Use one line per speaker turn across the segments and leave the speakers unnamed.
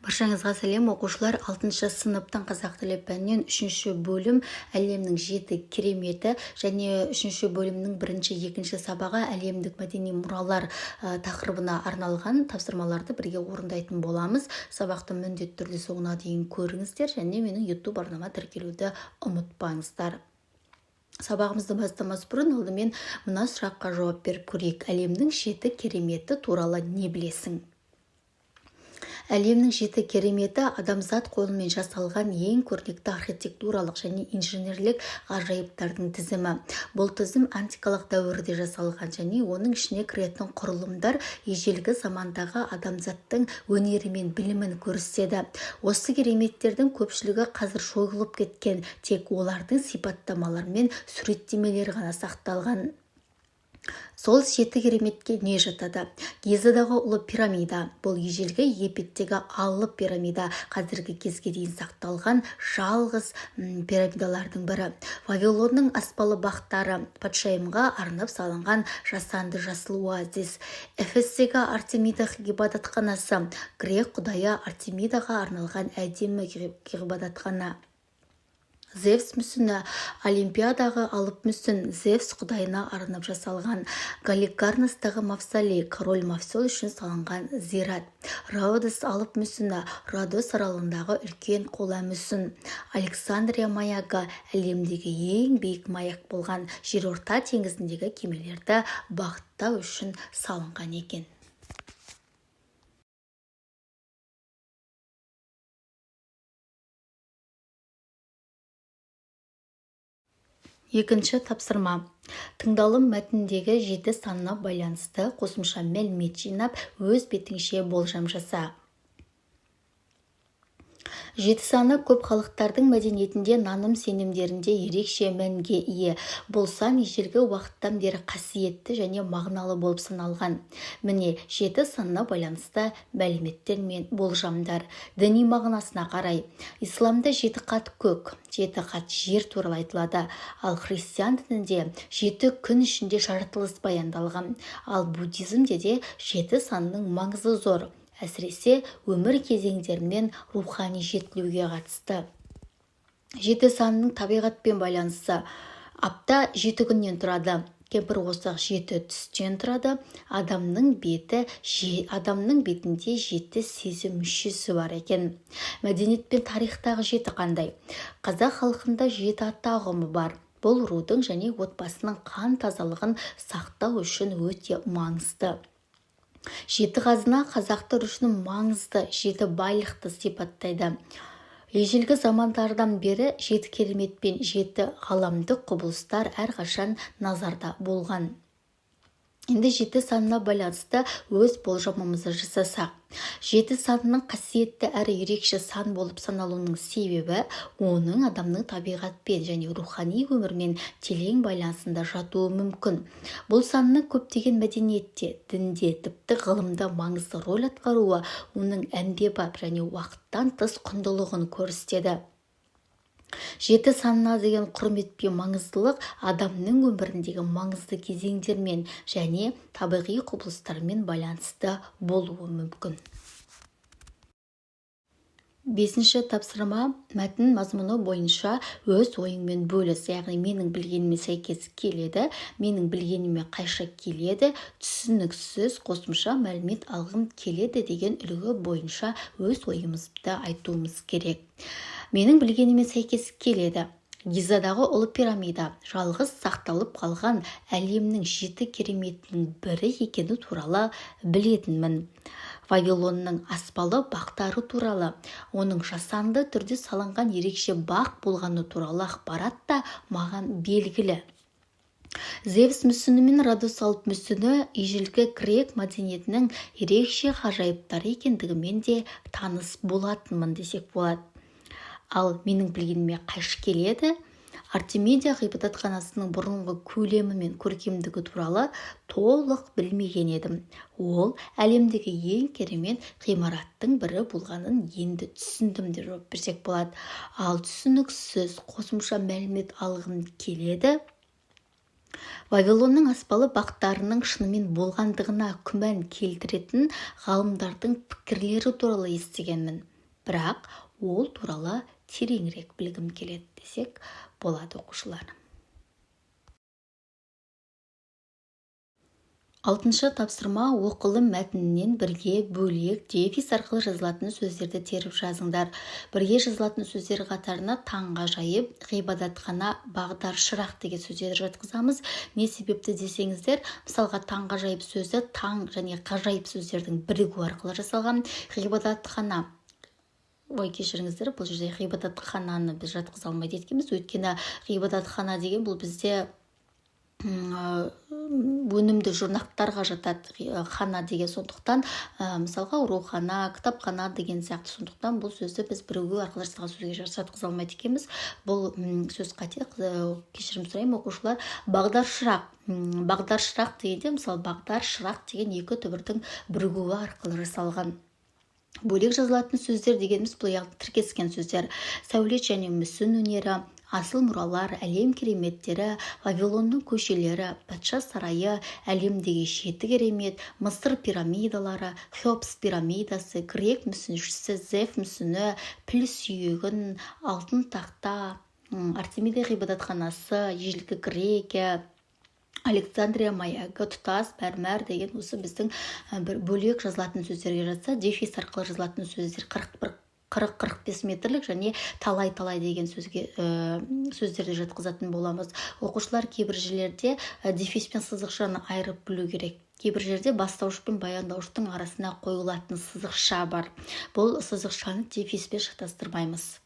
Баршаңызға сәлем, оқушылар 6 сыныптың қазақ тілі пәнінен 3 бөлім әлемнің 7 кереметі және 3 бөлімнің 1-2 сабағы әлемдік мәдени мұралар тақырыбына арналған тапсырмаларды бірге орындайтын боламыз. Сабақты міндетті түрде соңына дейін көріңіздер және менің YouTube арнама тіркелуді ұмытпаңыздар. Сабағымызды бастамас бұрын алдымен мына сұраққа жауап беріп көрейік. Әлемнің 7 кереметі туралы не білесің? Әлемнің 7 кереметі адамзат қолымен жасалған ең көрнекті архитектуралық және инженерлік ғажайыптардың тізімі. Бұл тізім антикалық дәуірде жасалған және оның ішіне кіретін құрылымдар ежелгі замандағы адамзаттың өнері мен білімін көрсетеді. Осы кереметтердің көпшілігі қазір жойылып кеткен, тек олардың сипаттамалары мен суреттемелері ғана сақталған. Сол 7 кереметке не жатады? Гизадағы ұлы пирамида. Бұл ежелгі Египеттегі алып пирамида, қазіргі кезге дейін сақталған жалғыз пирамидалардың бірі. Вавилонның аспалы бақтары, патшайымға арнап салынған жасанды жасыл оазис. Эфестегі Артемида ғибадатханасы, грек құдайы Артемидаға арналған әдемі ғибадатхана. Зевс мүсіні, Олимпиадаға алып мүсін, Зевс құдайына арнап жасалған. Галикарнастағы мавзолей, король мавзолей үшін салынған зират. Родос алып мүсіні, Родос аралындағы үлкен қола мүсін. Александрия маягі, әлемдегі ең биік маяк болған, жерорта теңізіндегі кемелерді бағыттау үшін салынған екен. Екінші тапсырма. Тыңдалым мәтіндегі 7 санына байланысты қосымша мәлімет жинап, өз бетіңше болжам жаса. 7 саны көп халықтардың мәдениетінде, наным-сенімдерінде ерекше мәнге ие. Бұл сан ежелгі уақыттан бері қасиетті және мағыналы болып саналған. Міне 7 санына байланысты мәліметтер мен болжамдар. Діни мағынасына қарай. Исламда 7 қат көк, 7 қат жер туралы айтылады. Ал христиан дінінде 7 күн ішінде жаратылыс баяндалған. Ал буддизмде де 7 санның маңызы зор. Әсіресе өмір кезеңдермен рухани жетілуге қатысты. 7 санның табиғатпен байланысы. Апта 7 күннен тұрады. Кемпір-қосақ 7 түстен тұрады. Адамның бетінде 7 сезім мүшесі бар екен. Мәдениет пен тарихтағы 7 қандай? Қазақ халқында 7 ата ұғымы бар. Бұл рудың және отбасының қан тазалығын сақтау үшін өте маңызды. 7 қазына қазақтар үшін маңызды, 7 байлықты сипаттайды. Ежелгі замандардан бері 7 керемет пен 7 ғаламдық құбылыстар әрқашан назарда болған. Енді 7 санына байланысты өз болжамымызды жасасақ. 7 санының қасиетті әрі ерекше сан болып саналуының себебі оның адамның табиғатпен және рухани өмірмен терең байланысында жатуы мүмкін. Бұл санның көптеген мәдениетте, дінде, тіпті ғылымда маңызды рөл атқаруы оның әмбебап және уақыттан тыс құндылығын көрсетеді. 7 санына деген құрмет пен маңыздылық адамның өміріндегі маңызды кезеңдермен және табиғи құбылыстармен байланысты болуы мүмкін. 5-ші тапсырма. Мәтін мазмұны бойынша өз ойыңмен бөліс. Яғни менің білгеніме сәйкес келеді, менің білгеніме қайшы келеді, түсініксіз қосымша мәлімет алғым келеді деген үлгі бойынша өз ойымызды айтуымыз керек. Менің білгеніме сәйкес келеді. Гизадағы ұлы пирамида жалғыз сақталып қалған әлемнің 7 кереметінің бірі екені туралы білетінмін. Вавилонның аспалы бақтары туралы, оның жасанды түрде салынған ерекше бақ болғаны туралы ақпарат та маған белгілі. Зевс мүсіні мен Родос алып мүсіні ежелгі грек мәдениетінің ерекше ғажайыптары екендігімен де таныс болатынмын десек болады. Ал менің білгеніме қайшы келеді? Артемида ғибадатханасының бұрынғы көлемі мен көркемдігі туралы толық білмеген едім. Ол әлемдегі ең керемет ғимараттың бірі болғанын енді түсіндім деп жауап берсек болады. Ал түсініксіз қосымша мәлімет алғым келеді. Вавилонның аспалы бақтарының шынымен болғандығына күмән келтіретін ғалымдардың пікірлері туралы естігенмін. бірақ ол туралы тереңірек білгім келеді десек болады оқушылар. 6-шы тапсырма оқылым мәтінінен бірге бөлек дефис арқылы жазылатын сөздерді теріп жазыңдар. Бірге жазылатын сөздер қатарына таңғажайып, ғибадатхана, бағдаршырақ деген сөздерді жатқызамыз. Не себепті десеңіздер, мысалға таңғажайып сөзі таң және ғажайып сөздердің бірігуі арқылы жасалған. Ғибадатхана, кешіріңіздер, бұл жерде ғибадатхананы біз жатқыза алмайды еткенбіз, өйткені ғибадатхана деген бұл бізде өнімді жұрнақтарға жатады, хана деген, сондықтан мысалға аурухана, кітапхана деген сияқты, сондықтан бұл сөзді біз бірігу арқылы жасалған сөзге жатқыза алмайды екенбіз. Бұл сөз қате, кешірім сұраймын оқушылар. Бағдаршырақ дегенде, мысалы бағдаршырақ деген екі түбірдің бірігуі арқылы жасалған. Бөлек жазылатын сөздер дегеніміз бұл яғни тіркескен сөздер. Сәулет және мүсін өнері, асыл мұралар, әлем кереметтері, Вавилонның көшелері, патша сарайы, әлемдегі 7 керемет, Мысыр пирамидалары, Хеопс пирамидасы, грек мүсіншісі, Зев мүсіні, піл сүйегін, алтын тақта, Артемида ғибадатханасы, ежелгі Грекия, Александрия маягі, тұтас, мәрмәр деген осы біздің бір бөлек жазылатын сөздерге жатса, дефис арқылы жазылатын сөздер 40-45 метрлік және талай-талай деген сөздерді жатқызатын боламыз. Оқушылар кейбір жерлерде дефис пен сызықшаны айырып білу керек. Кейбір жерде бастауыш пен баяндауыштың арасына қойылатын сызықша бар. Бұл сызықшаны дефиспен шатастырмаймыз.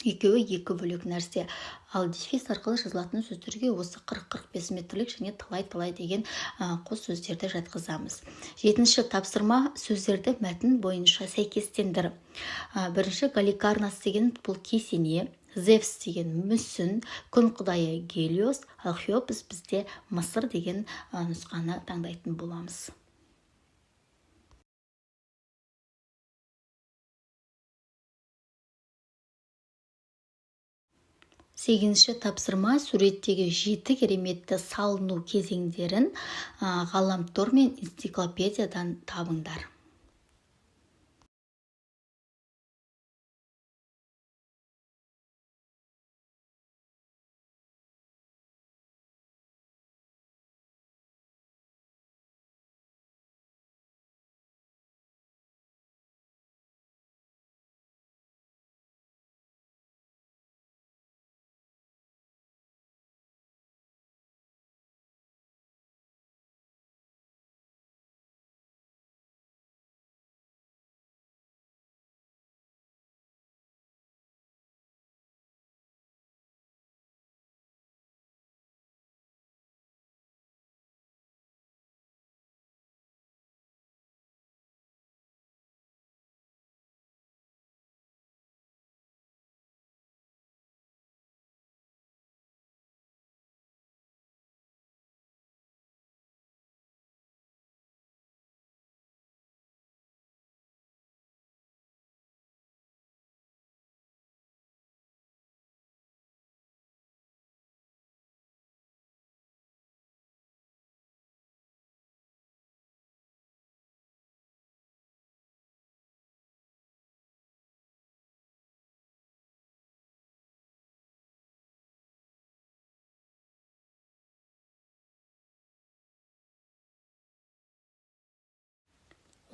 Екеуі екі бөлек нәрсе. Ал дефис арқылы жазылатын сөздерге осы 40-45 метрлік және талай-талай деген қос сөздерді жатқызамыз. 7-ші тапсырма сөздерді мәтін бойынша сәйкестендір. Бірінші Галикарнас деген бұл кесене, Зевс деген мүсін, күн құдайы Гелиос, ал Хеопс бізде Мысыр деген нұсқаны таңдайтын боламыз. 8-ші тапсырма суреттегі 7 кереметті салыну кезеңдерін ғаламтор мен энциклопедиядан табыңдар.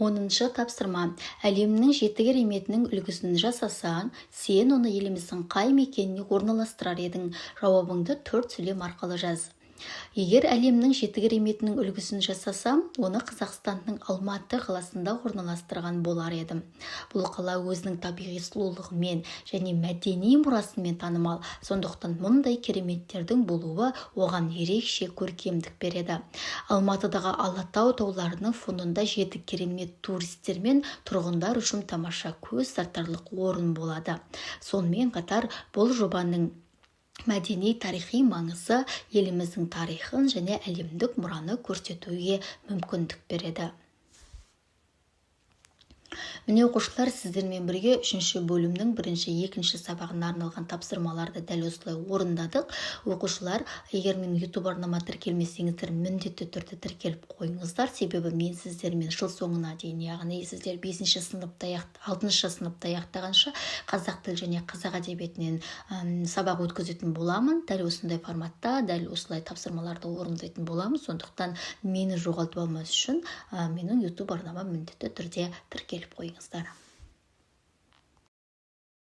Оныншы тапсырма. Әлемнің 7 кереметінің үлгісін жасасаң, сен оны еліміздің қай мекеніне орналастырар едің? Жауабыңды 4 сөйлем арқылы жаз. Егер әлемнің 7 кереметінің үлгісін жасасам, оны Қазақстанның Алматы қаласында орналастырған болар едім. Бұл қала өзінің табиғи сұлулығымен және мәдени мұрасымен танымал, сондықтан мұндай кереметтердің болуы оған ерекше көркемдік береді. Алматыдағы Алатау тауларының фонында 7 керемет туристер мен тұрғындар үшін тамаша көз тартарлық орын болады. Сонымен қатар бұл жобаның мәдени-тарихи маңызы еліміздің тарихын және әлемдік мұраны көрсетуге мүмкіндік береді. Міне оқушылар, сіздермен бірге 3-ші бөлімнің 1-2 сабағына арналған тапсырмаларды дәл осылай орындадық. Оқушылар, егер мен YouTube арнама тіркелмесеңіздер, міндетті түрде тіркеліп қойыңыздар. Себебі мен сіздермен жыл соңына дейін, яғни сіздер 5-ші сыныпта 6-шы сыныпта аяқтағанша қазақ тілі және қазақ әдебиетінен сабақ өткізетін боламын. Дәл осындай форматта, дәл осылай тапсырмаларды орындайтын боламын. Сондықтан мені жоғалтып алмас үшін менің YouTube арнама міндетті түрде тіркеліп қойыңыздар.